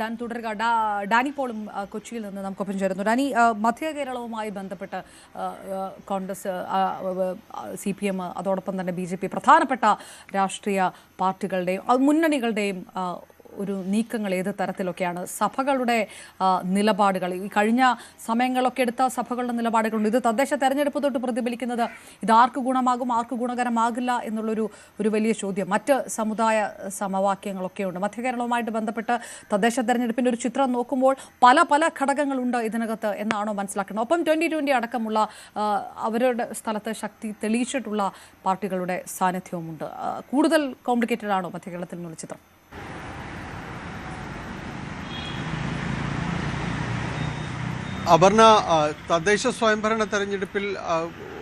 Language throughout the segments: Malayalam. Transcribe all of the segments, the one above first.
ഡാൻ തുടരുക. ഡാനി പോളും കൊച്ചിയിൽ നിന്ന് നമുക്കൊപ്പം ചേരുന്നു. ഡാനി, മധ്യ കേരളവുമായി ബന്ധപ്പെട്ട് കോൺഗ്രസ്, CPM, അതോടൊപ്പം തന്നെ BJP പ്രധാനപ്പെട്ട രാഷ്ട്രീയ പാർട്ടികളുടെയും മുന്നണികളുടെയും ഒരു നീക്കങ്ങൾ ഏത് തരത്തിലൊക്കെയാണ്? സഭകളുടെ നിലപാടുകൾ, ഈ കഴിഞ്ഞ സമയങ്ങളൊക്കെ എടുത്ത സഭകളുടെ നിലപാടുകളുണ്ട്. ഇത് തദ്ദേശ തെരഞ്ഞെടുപ്പ് തൊട്ട് പ്രതിഫലിക്കുന്നത് ഇത് ആർക്ക് ഗുണമാകും, ആർക്ക് ഗുണകരമാകില്ല എന്നുള്ളൊരു വലിയ ചോദ്യം. മറ്റ് സമുദായ സമവാക്യങ്ങളൊക്കെ ഉണ്ട്. മധ്യകേരളവുമായിട്ട് ബന്ധപ്പെട്ട് തദ്ദേശ തെരഞ്ഞെടുപ്പിൻ്റെ ഒരു ചിത്രം നോക്കുമ്പോൾ പല ഘടകങ്ങളുണ്ട് ഇതിനകത്ത് എന്നാണോ മനസ്സിലാക്കുന്നത്? ഒപ്പം 2020 അടക്കമുള്ള അവരുടെ സ്ഥലത്ത് ശക്തി തെളിയിച്ചിട്ടുള്ള പാർട്ടികളുടെ സാന്നിധ്യവുമുണ്ട്. കൂടുതൽ കോംപ്ലിക്കേറ്റഡ് ആണോ മധ്യകേരളത്തിൽ നിന്നുള്ള ചിത്രം? അപർണ, തദ്ദേശ സ്വയംഭരണ തെരഞ്ഞെടുപ്പിൽ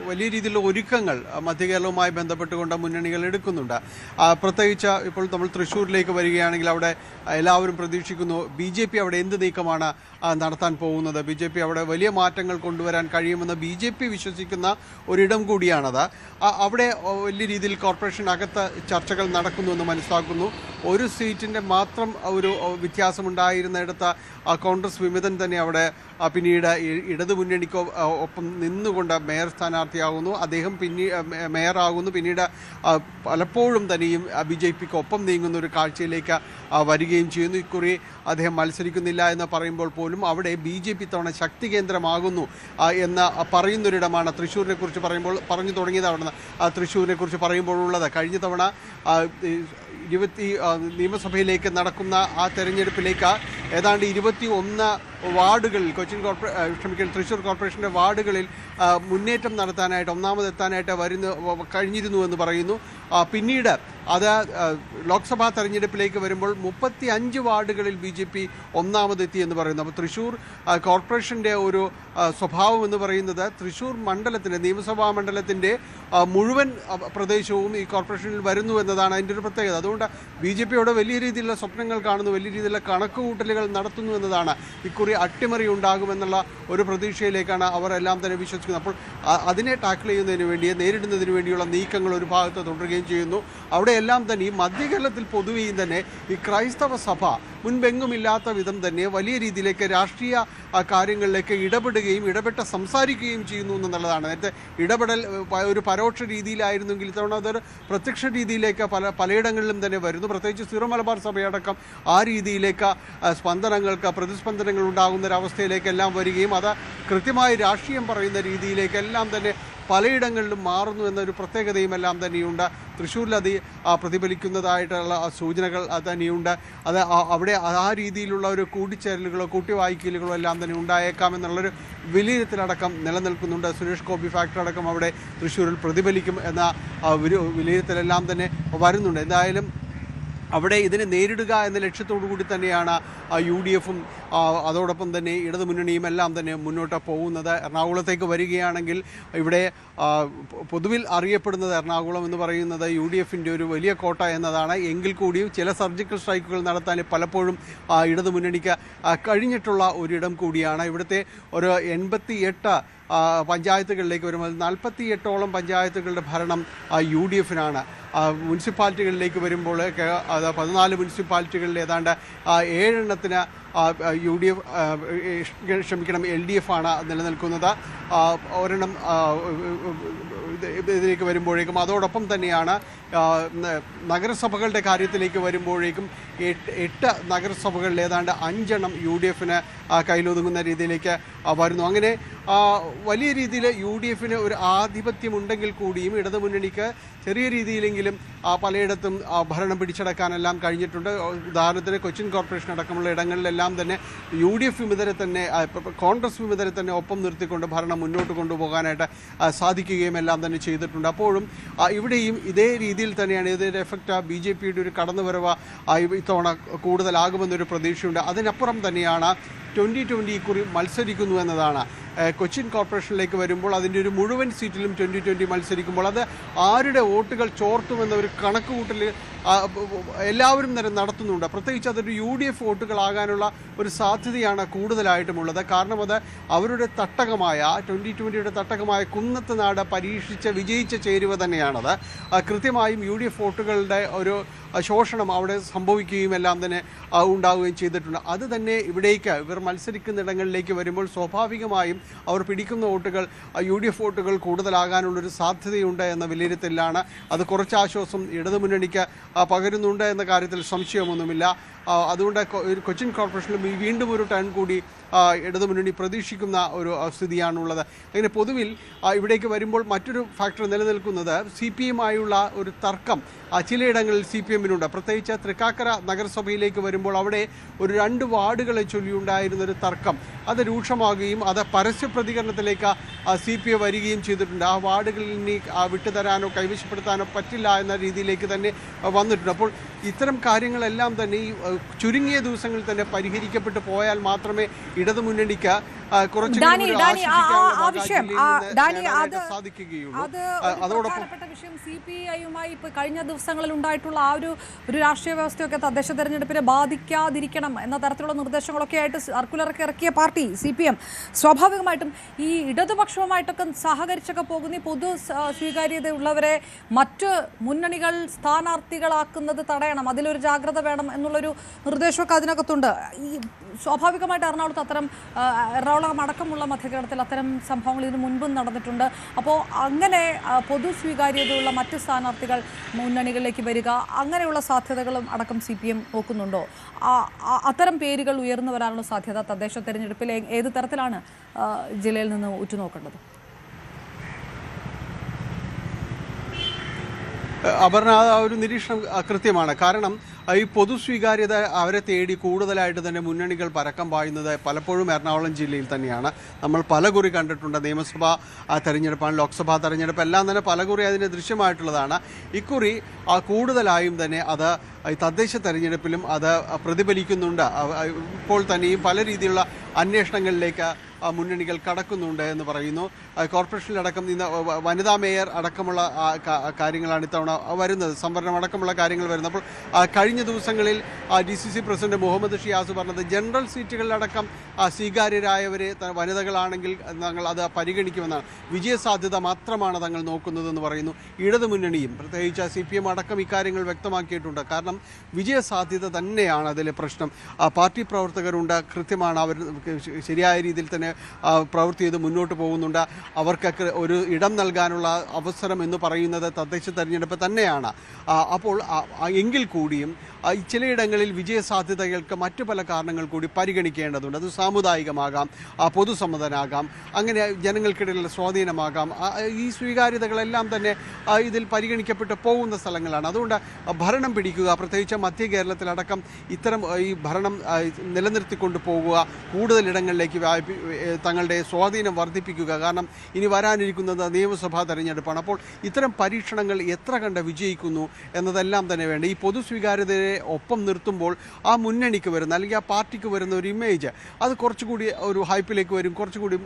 വലിയ രീതിയിലുള്ള ഒരുക്കങ്ങൾ മധ്യകേരളവുമായി ബന്ധപ്പെട്ടുകൊണ്ട് മുന്നണികൾ എടുക്കുന്നുണ്ട്. പ്രത്യേകിച്ച് ഇപ്പോൾ നമ്മൾ തൃശ്ശൂരിലേക്ക് വരികയാണെങ്കിൽ അവിടെ എല്ലാവരും പ്രതീക്ഷിക്കുന്നു BJP അവിടെ എന്ത് നീക്കമാണ് നടത്താൻ പോകുന്നത്, BJP അവിടെ വലിയ മാറ്റങ്ങൾ കൊണ്ടുവരാൻ കഴിയുമെന്ന് BJP വിശ്വസിക്കുന്ന ഒരിടം കൂടിയാണത്. അവിടെ വലിയ രീതിയിൽ കോർപ്പറേഷനകത്ത് ചർച്ചകൾ നടക്കുന്നുവെന്ന് മനസ്സിലാക്കുന്നു. ഒരു സീറ്റിൻ്റെ മാത്രം ഒരു വ്യത്യാസമുണ്ടായിരുന്നിടത്ത് കോൺഗ്രസ് വിമതൻ തന്നെ അവിടെ പിന്നീട് ഇടതുമുന്നണിക്ക് ഒപ്പം നിന്നുകൊണ്ട് മേയർ സ്ഥാനാർത്ഥിയാകുന്നു. അദ്ദേഹം മേയറാകുന്നു. പിന്നീട് പലപ്പോഴും തന്നെയും BJPക്ക് ഒപ്പം നീങ്ങുന്ന ഒരു കാഴ്ചയിലേക്ക് വരികയും ചെയ്യുന്നു. ഇക്കുറി അദ്ദേഹം മത്സരിക്കുന്നില്ല എന്ന് പറയുമ്പോൾ പോലും അവിടെ BJP തവണ ശക്തി കേന്ദ്രമാകുന്നു എന്ന് പറയുന്നൊരിടമാണ്. തൃശ്ശൂരിനെ കുറിച്ച് പറഞ്ഞു തുടങ്ങിയത് അവിടുന്ന് തൃശ്ശൂരിനെ കുറിച്ച് പറയുമ്പോഴുള്ളത്. കഴിഞ്ഞ തവണ നിയമസഭയിലേക്ക് നടക്കുന്ന ആ തെരഞ്ഞെടുപ്പിലേക്ക് ഏതാണ്ട് 21 വാർഡുകളിൽ തൃശ്ശൂർ കോർപ്പറേഷൻ്റെ വാർഡുകളിൽ മുന്നേറ്റം നടത്താനായിട്ട്, ഒന്നാമതെത്താനായിട്ട് കഴിഞ്ഞിരുന്നു എന്ന് പറയുന്നു. പിന്നീട് അത് ലോക്സഭാ തെരഞ്ഞെടുപ്പിലേക്ക് വരുമ്പോൾ 35 വാർഡുകളിൽ BJP ഒന്നാമതെത്തി എന്ന് പറയുന്നു. അപ്പോൾ തൃശ്ശൂർ കോർപ്പറേഷൻ്റെ ഒരു സ്വഭാവം എന്ന് പറയുന്നത് തൃശ്ശൂർ മണ്ഡലത്തിൻ്റെ, നിയമസഭാ മണ്ഡലത്തിൻ്റെ മുഴുവൻ പ്രദേശവും ഈ കോർപ്പറേഷനിൽ വരുന്നു എന്നതാണ് അതിൻ്റെ ഒരു പ്രത്യേകത. അതുകൊണ്ട് BJP അവിടെ വലിയ രീതിയിലുള്ള സ്വപ്നങ്ങൾ കാണുന്നു, വലിയ രീതിയിലുള്ള കണക്കുകൂട്ടലുകൾ നടത്തുന്നു എന്നതാണ്. ഇക്കുറി അട്ടിമറി ഉണ്ടാകുമെന്നുള്ള ഒരു പ്രതീക്ഷയിലേക്കാണ് അവരെല്ലാം തന്നെ വിശ്വസിക്കുന്നത്. അപ്പോൾ അതിനെ ടാക്കിൾ ചെയ്യുന്നതിന് വേണ്ടി, നേരിടുന്നതിന് വേണ്ടിയുള്ള നീക്കങ്ങൾ ഒരു ഭാഗത്ത് തുടരുകയും ചെയ്യുന്നു. അവിടെയെല്ലാം തന്നെ ഈ മധ്യകേരളത്തിൽ പൊതുവെയും തന്നെ ഈ ക്രൈസ്തവ സഭ മുൻപെങ്ങുമില്ലാത്ത വിധം തന്നെ വലിയ രീതിയിലേക്ക് രാഷ്ട്രീയ കാര്യങ്ങളിലേക്ക് ഇടപെട്ട് സംസാരിക്കുകയും ചെയ്യുന്നു എന്നുള്ളതാണ്. നേരത്തെ ഇടപെടൽ ഒരു പരോക്ഷ രീതിയിലായിരുന്നെങ്കിൽ ഇത്തവണ അതൊരു പ്രത്യക്ഷ രീതിയിലേക്ക് പലയിടങ്ങളിലും തന്നെ വരുന്നു. പ്രത്യേകിച്ച് സീറോ മലബാർ സഭയടക്കം ആ രീതിയിലേക്ക് പ്രതിസ്പന്ദനങ്ങൾ ഉണ്ടാകുന്നൊരവസ്ഥയിലേക്കെല്ലാം വരികയും അത് കൃത്യമായി രാഷ്ട്രീയം പറയുന്ന രീതിയിലേക്കെല്ലാം തന്നെ പലയിടങ്ങളിലും മാറുന്നു എന്നൊരു പ്രത്യേകതയും എല്ലാം തന്നെയുണ്ട്. തൃശ്ശൂരിൽ അത് പ്രതിഫലിക്കുന്നതായിട്ടുള്ള സൂചനകൾ തന്നെയുണ്ട്. അത് അവിടെ ആ രീതിയിലുള്ള ഒരു കൂട്ടിച്ചേരലുകളോ കൂട്ടിവായിക്കലുകളോ എല്ലാം തന്നെ ഉണ്ടായേക്കാമെന്നുള്ളൊരു വിലയിരുത്തലടക്കം നിലനിൽക്കുന്നുണ്ട്. സുരേഷ് ഗോപി ഫാക്ടർ അടക്കം അവിടെ തൃശ്ശൂരിൽ പ്രതിഫലിക്കും എന്ന ഒരു വിലയിരുത്തലെല്ലാം തന്നെ വരുന്നുണ്ട്. എന്തായാലും അവിടെ ഇതിനെ നേരിടുക എന്ന ലക്ഷ്യത്തോടു കൂടി തന്നെയാണ് UDFും അതോടൊപ്പം തന്നെ ഇടതുമുന്നണിയും എല്ലാം തന്നെ മുന്നോട്ട് പോകുന്നത്. എറണാകുളത്തേക്ക് വരികയാണെങ്കിൽ ഇവിടെ പൊതുവിൽ അറിയപ്പെടുന്നത് എറണാകുളം എന്ന് പറയുന്നത് UDFിൻ്റെ ഒരു വലിയ കോട്ട എന്നതാണ്. എങ്കിൽ കൂടിയും ചില സർജിക്കൽ സ്ട്രൈക്കുകൾ നടത്താൻ പലപ്പോഴും ഇടതുമുന്നണിക്ക് കഴിഞ്ഞിട്ടുള്ള ഒരിടം കൂടിയാണ്. ഇവിടുത്തെ ഒരു 88 പഞ്ചായത്തുകളിലേക്ക് വരുമ്പോൾ 48ഓളം പഞ്ചായത്തുകളുടെ ഭരണം UDFിനാണ്. മുനിസിപ്പാലിറ്റികളിലേക്ക് വരുമ്പോൾ 14 മുനിസിപ്പാലിറ്റികളിൽ ഏതാണ്ട് 7 എണ്ണത്തിന് LDF ആണ് നിലനിൽക്കുന്നത്. ഒരെണ്ണം ഇതിലേക്ക് വരുമ്പോഴേക്കും അതോടൊപ്പം തന്നെയാണ് നഗരസഭകളുടെ കാര്യത്തിലേക്ക് വരുമ്പോഴേക്കും 8 നഗരസഭകളിൽ ഏതാണ്ട് 5 എണ്ണം UDFിന് കയ്യിലൊതുങ്ങുന്ന രീതിയിലേക്ക് വരുന്നു. അങ്ങനെ വലിയ രീതിയിൽ UDFിന് ഒരു ആധിപത്യമുണ്ടെങ്കിൽ കൂടിയും ഇടതുമുന്നണിക്ക് ചെറിയ രീതിയിലെങ്കിലും പലയിടത്തും ഭരണം പിടിച്ചെടുക്കാനെല്ലാം കഴിഞ്ഞിട്ടുണ്ട്. ഉദാഹരണത്തിന് കൊച്ചിൻ കോർപ്പറേഷൻ അടക്കമുള്ള ഇടങ്ങളിലെല്ലാം തന്നെ UDF വിമതരെ തന്നെ, കോൺഗ്രസ് വിമതരെ തന്നെ ഒപ്പം നിർത്തിക്കൊണ്ട് ഭരണം മുന്നോട്ട് കൊണ്ടുപോകാനായിട്ട് സാധിക്കുകയും എല്ലാം തന്നെ ചെയ്തിട്ടുണ്ട്. അപ്പോഴും ഇവിടെയും ഇതേ രീതിയിൽ തന്നെയാണ് ഇതിൻ്റെ എഫക്റ്റ് BJPയുടെ ഒരു കടന്നുവരവ് ഇത്തവണ കൂടുതലാകുമെന്നൊരു പ്രതീക്ഷയുണ്ട്. അതിനപ്പുറം തന്നെയാണ് 2020 ഇക്കുറി മത്സരിക്കുന്നു എന്നതാണ്. കൊച്ചിൻ കോർപ്പറേഷനിലേക്ക് വരുമ്പോൾ അതിൻ്റെ ഒരു മുഴുവൻ സീറ്റിലും 2020 മത്സരിക്കുമ്പോൾ അത് ആരുടെ വോട്ടുകൾ ചോർത്തുമെന്ന ഒരു കണക്കുകൂട്ടൽ എല്ലാവരും തന്നെ നടത്തുന്നുണ്ട്. പ്രത്യേകിച്ച് അതൊരു UDF വോട്ടുകളാകാനുള്ള ഒരു സാധ്യതയാണ് കൂടുതലായിട്ടുമുള്ളത്. കാരണം അത് അവരുടെ തട്ടകമായ 2020 തട്ടകമായ കുന്നത്തുനാട് പരീക്ഷിച്ച് വിജയിച്ച ചേരുവ തന്നെയാണത്. കൃത്യമായും UDF വോട്ടുകളുടെ ഒരു ശോഷണം അവിടെ സംഭവിക്കുകയും എല്ലാം തന്നെ ഉണ്ടാവുകയും ചെയ്തിട്ടുണ്ട്. അത് തന്നെ ഇവിടേക്ക് ഇവർ മത്സരിക്കുന്നിടങ്ങളിലേക്ക് വരുമ്പോൾ സ്വാഭാവികമായും അവർ പിടിക്കുന്ന വോട്ടുകൾ UDF വോട്ടുകൾ കൂടുതലാകാനുള്ളൊരു സാധ്യതയുണ്ട് എന്ന വിലയിരുത്തലാണ്. അത് കുറച്ച് ആശ്വാസം ഇടതുമുന്നണിക്ക് പകരുന്നുണ്ട് എന്ന കാര്യത്തിൽ സംശയമൊന്നുമില്ല. അതുകൊണ്ട് കൊച്ചിൻ കോർപ്പറേഷനിലും വീണ്ടും ഒരു ടേൺ കൂടി ഇടതുമുന്നണി പ്രതീക്ഷിക്കുന്ന ഒരു സ്ഥിതിയാണുള്ളത്. അങ്ങനെ പൊതുവിൽ ഇവിടേക്ക് വരുമ്പോൾ മറ്റൊരു ഫാക്ടർ നിലനിൽക്കുന്നത് CPM-ആയുള്ള ഒരു തർക്കം ചിലയിടങ്ങളിൽ CPM-നുണ്ട്. പ്രത്യേകിച്ച് തൃക്കാക്കര നഗരസഭയിലേക്ക് വരുമ്പോൾ അവിടെ ഒരു 2 വാർഡുകളെ ചൊല്ലിയുണ്ടായിരുന്നൊരു തർക്കം അത് രൂക്ഷമാകുകയും അത് പരസ്യ പ്രതികരണത്തിലേക്ക് CPI വരികയും ചെയ്തിട്ടുണ്ട്. ആ വാർഡുകളിൽ ഇനി വിട്ടുതരാനോ കൈവശപ്പെടുത്താനോ പറ്റില്ല എന്ന രീതിയിലേക്ക് തന്നെ വന്നിട്ടുണ്ട്. അപ്പോൾ ഇത്തരം കാര്യങ്ങളെല്ലാം തന്നെ ഈ ചുരുങ്ങിയ ദിവസങ്ങളിൽ തന്നെ പരിഹരിക്കപ്പെട്ടു പോയാൽ മാത്രമേ ഇടതുമുന്നണിക്ക് സാധിക്കുകയുള്ളൂ. അതോടൊപ്പം CPI-യുമായി ഇപ്പോൾ കഴിഞ്ഞ ദിവസങ്ങളിൽ ഉണ്ടായിട്ടുള്ള ആ ഒരു രാഷ്ട്രീയ വ്യവസ്ഥയൊക്കെ തദ്ദേശ തെരഞ്ഞെടുപ്പിനെ ബാധിക്കാതിരിക്കണം എന്ന തരത്തിലുള്ള നിർദ്ദേശങ്ങളൊക്കെ ആയിട്ട് സർക്കുലറൊക്കെ ഇറക്കിയ പാർട്ടി CPM സ്വാഭാവികമായിട്ടും ഈ ഇടതുപക്ഷവുമായിട്ടൊക്കെ സഹകരിച്ചൊക്കെ പോകുന്ന ഈ പൊതു സ്വീകാര്യതയുള്ളവരെ മറ്റ് മുന്നണികൾ സ്ഥാനാർത്ഥികളാക്കുന്നത് തടയണം, അതിലൊരു ജാഗ്രത വേണം എന്നുള്ളൊരു നിർദ്ദേശമൊക്കെ അതിനകത്തുണ്ട്. ഈ സ്വാഭാവികമായിട്ട് എറണാകുളം അടക്കമുള്ള മധ്യകേരളത്തിൽ അത്തരം സംഭവങ്ങൾ ഇതിനു മുൻപും നടന്നിട്ടുണ്ട്. അപ്പോൾ അങ്ങനെ പൊതു സ്വീകാര്യതയുള്ള മറ്റ് സ്ഥാനാർത്ഥികൾ മുന്നണികളിലേക്ക് വരിക, അങ്ങനെയുള്ള സാധ്യതകളും അടക്കം CPM നോക്കുന്നുണ്ടോ? അത്തരം പേരുകൾ ഉയർന്നു വരാനുള്ള സാധ്യത തദ്ദേശ തെരഞ്ഞെടുപ്പിൽ ഏത് തരത്തിലാണ് ജില്ലയിൽ നിന്ന് ഉറ്റുനോക്കേണ്ടത്? അപർണ, ഒരു നിരീക്ഷണം കൃത്യമാണ്. കാരണം ഈ പൊതു സ്വീകാര്യത അവരെ തേടി കൂടുതലായിട്ട് തന്നെ മുന്നണികൾ പരക്കം പായുന്നത് പലപ്പോഴും എറണാകുളം ജില്ലയിൽ തന്നെയാണ്. നമ്മൾ പലകുറി കണ്ടിട്ടുണ്ട്. നിയമസഭാ തെരഞ്ഞെടുപ്പാണ്, ലോക്സഭാ തെരഞ്ഞെടുപ്പ് എല്ലാം തന്നെ പലകുറി അതിന് ദൃശ്യമായിട്ടുള്ളതാണ്. ഇക്കുറി കൂടുതലായും തന്നെ അത് തദ്ദേശ തെരഞ്ഞെടുപ്പിലും അത് പ്രതിഫലിക്കുന്നുണ്ട്. ഇപ്പോൾ തന്നെയും പല രീതിയിലുള്ള അന്വേഷണങ്ങളിലേക്ക് മുന്നണികൾ കടക്കുന്നുണ്ട് എന്ന് പറയുന്നു. കോർപ്പറേഷനിലടക്കം ഇന്ന് വനിതാ മേയർ അടക്കമുള്ള കാര്യങ്ങളാണ് ഇത്തവണ വരുന്നത്, സംവരണം അടക്കമുള്ള കാര്യങ്ങൾ വരുന്നത്. അപ്പോൾ കഴിഞ്ഞ ദിവസങ്ങളിൽ DCC പ്രസിഡന്റ് മുഹമ്മദ് ഷിയാസ് പറഞ്ഞത് ജനറൽ സീറ്റുകളിലടക്കം സ്വീകാര്യരായവരെ വനിതകളാണെങ്കിൽ തങ്ങൾ അത് പരിഗണിക്കുമെന്നാണ്. വിജയസാധ്യത മാത്രമാണ് തങ്ങൾ നോക്കുന്നതെന്ന് പറയുന്നു. ഇടതുമുന്നണിയും പ്രത്യേകിച്ച് CPM അടക്കം ഇക്കാര്യങ്ങൾ വ്യക്തമാക്കിയിട്ടുണ്ട്. കാരണം വിജയസാധ്യത തന്നെയാണ് അതിലെ പ്രശ്നം. പാർട്ടി പ്രവർത്തകരുണ്ട്, കൃത്യമാണ്, അവർ ശരിയായ രീതിയിൽ തന്നെ പ്രവൃത്തി ചെയ്ത് മുന്നോട്ട് പോകുന്നുണ്ട്. അവർക്കൊക്കെ ഒരു ഇടം നൽകാനുള്ള അവസരം എന്ന് പറയുന്നത് തദ്ദേശ തെരഞ്ഞെടുപ്പ് തന്നെയാണ്. അപ്പോൾ എങ്കിൽ കൂടിയും ചിലയിടങ്ങളിൽ വിജയസാധ്യതകൾക്ക് മറ്റു പല കാരണങ്ങൾ കൂടി പരിഗണിക്കേണ്ടതുണ്ട്. അത് സാമുദായികമാകാം, പൊതുസമ്മതനാകാം, അങ്ങനെ ജനങ്ങൾക്കിടയിലുള്ള സ്വാധീനമാകാം. ഈ സ്വീകാര്യതകളെല്ലാം തന്നെ ഇതിൽ പരിഗണിക്കപ്പെട്ട് പോകുന്ന സ്ഥലങ്ങളാണ്. അതുകൊണ്ട് ഭരണം പിടിക്കുക, പ്രത്യേകിച്ച് മധ്യ കേരളത്തിലടക്കം ഇത്തരം ഈ ഭരണം നിലനിർത്തിക്കൊണ്ട് പോകുക, കൂടുതലിടങ്ങളിലേക്ക് തങ്ങളുടെ സ്വാധീനം വർദ്ധിപ്പിക്കുക. കാരണം ഇനി വരാനിരിക്കുന്നത് നിയമസഭാ തെരഞ്ഞെടുപ്പാണ്. അപ്പോൾ ഇത്തരം പരീക്ഷണങ്ങൾ എത്ര കണ്ട് വിജയിക്കുന്നു എന്നതെല്ലാം തന്നെ വേണ്ട. ഈ പൊതു സ്വീകാര്യതയെ ഒപ്പം നിർത്തുമ്പോൾ ആ മുന്നണിക്ക് വരുന്ന അല്ലെങ്കിൽ ആ പാർട്ടിക്ക് വരുന്ന ഒരു ഇമേജ് അത് കുറച്ചുകൂടി ഒരു ഹൈപ്പിലേക്ക് വരും, കുറച്ചുകൂടി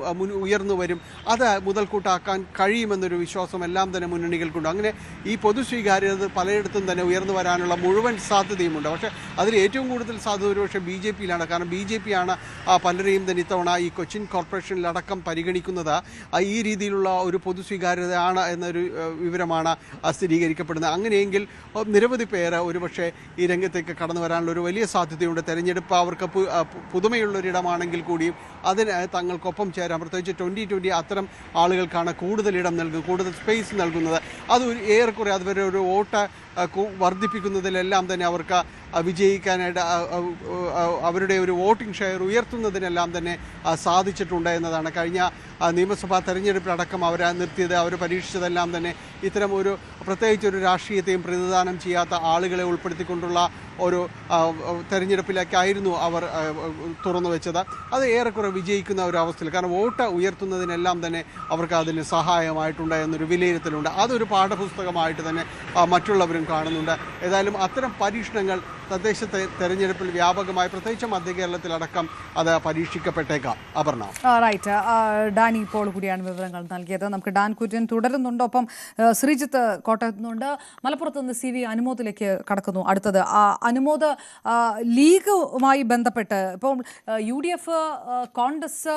ഉയർന്നു വരും. അത് മുതൽക്കൂട്ടാക്കാൻ കഴിയുമെന്നൊരു വിശ്വാസം എല്ലാം തന്നെ മുന്നണികൾക്കുണ്ട്. അങ്ങനെ ഈ പൊതു സ്വീകാര്യത പലയിടത്തും തന്നെ ഉയർന്നു വരാനുള്ള മുഴുവൻ സാധ്യതയുമുണ്ട്. പക്ഷേ അതിൽ ഏറ്റവും കൂടുതൽ സാധ്യത ഒരുപക്ഷെ BJP-യിലാണ്. കാരണം BJP-യാണ് പലരെയും തന്നെ ഇത്തവണ ഈ കൊച്ചിൻ കോർപ്പറേഷനിലടക്കം പരിഗണിക്കുന്നത് ഈ രീതിയിലുള്ള ഒരു പൊതു സ്വീകാര്യതയാണ് എന്നൊരു വിവരമാണ് സ്ഥിരീകരിക്കപ്പെടുന്നത്. അങ്ങനെയെങ്കിൽ നിരവധി പേര് ഒരുപക്ഷെ ഈ രംഗത്തേക്ക് കടന്നു വരാനുള്ള ഒരു വലിയ സാധ്യതയുണ്ട്. തെരഞ്ഞെടുപ്പ് അവർക്ക് പുതുമയുള്ളൊരിടമാണെങ്കിൽ കൂടിയും അതിന് തങ്ങൾക്കൊപ്പം ചേരാം. പ്രത്യേകിച്ച് 2020 അത്തരം ആളുകൾക്കാണ് കൂടുതലിടം നൽകുന്നത്, കൂടുതൽ സ്പേസ് നൽകുന്നത്. അത് ഏറെക്കുറെ അതുവരെ ഒരു വോട്ട് വർദ്ധിപ്പിക്കുന്നതിലെല്ലാം തന്നെ അവർക്ക് വിജയിക്കാനായിട്ട് അവരുടെ ഒരു വോട്ടിംഗ് ഷെയർ ഉയർത്തുന്നതിനെല്ലാം തന്നെ സാധിച്ചിട്ടുണ്ട് എന്നതാണ്. കഴിഞ്ഞ നിയമസഭാ തെരഞ്ഞെടുപ്പിലടക്കം അവർ നിർത്തിയത്, അവർ പരീക്ഷിച്ചതെല്ലാം തന്നെ ഇത്തരം ഒരു പ്രത്യേകിച്ച് ഒരു രാഷ്ട്രീയത്തെയും പ്രതിദാനം ചെയ്യാത്ത ആളുകളെ ഉൾപ്പെടുത്തിക്കൊണ്ടുള്ള ഒരു തെരഞ്ഞെടുപ്പിലേക്കായിരുന്നു അവർ തുറന്നു വെച്ചത്. അത് ഏറെക്കുറെ വിജയിക്കുന്ന ഒരു അവസ്ഥയിൽ, കാരണം വോട്ട് ഉയർത്തുന്നതിനെല്ലാം തന്നെ അവർക്ക് അതിന് സഹായമായിട്ടുണ്ട് എന്നൊരു വിലയിരുത്തലുണ്ട്. അതൊരു പാഠപുസ്തകമായിട്ട് തന്നെ മറ്റുള്ളവരും കാണുന്നുണ്ട്. ഏതായാലും അത്തരം പരീക്ഷണങ്ങൾ തദ്ദേശ തെരഞ്ഞെടുപ്പിൽ വ്യാപകമായി പ്രത്യേകിച്ച് മധ്യ കേരളത്തിലടക്കം അത് പരീക്ഷിക്കപ്പെട്ടേക്കാം. അപർണ. റൈറ്റ്, ഡാനി ഇപ്പോൾ കൂടിയാണ് വിവരങ്ങൾ നൽകിയത്. നമുക്ക് ഡാൻ കുര്യൻ തുടരുന്നുണ്ട്, ഒപ്പം ശ്രീജിത്ത് കോട്ടയത്ത് നിന്നുണ്ട്. മലപ്പുറത്ത് നിന്ന് CV അനുമോദിലേക്ക് കടക്കുന്നു. അടുത്തത് അനുമോദ്, ലീഗുമായി ബന്ധപ്പെട്ട് ഇപ്പോൾ UDF കോൺഗ്രസ്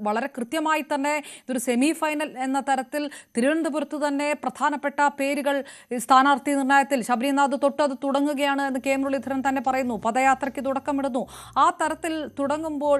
വളരെ കൃത്യമായി തന്നെ ഇതൊരു സെമി ഫൈനൽ എന്ന തരത്തിൽ തിരുവനന്തപുരത്ത് തന്നെ പ്രധാനപ്പെട്ട പേരുകൾ സ്ഥാനാർത്ഥി നിർണയത്തിൽ ശബരിനാഥ് തൊട്ട് അത് തുടങ്ങുകയാണ് എന്ന് കെ മുരളീധരൻ തന്നെ പറയുന്നു. പദയാത്രയ്ക്ക് തുടക്കമിടുന്നു. ആ തരത്തിൽ തുടങ്ങുമ്പോൾ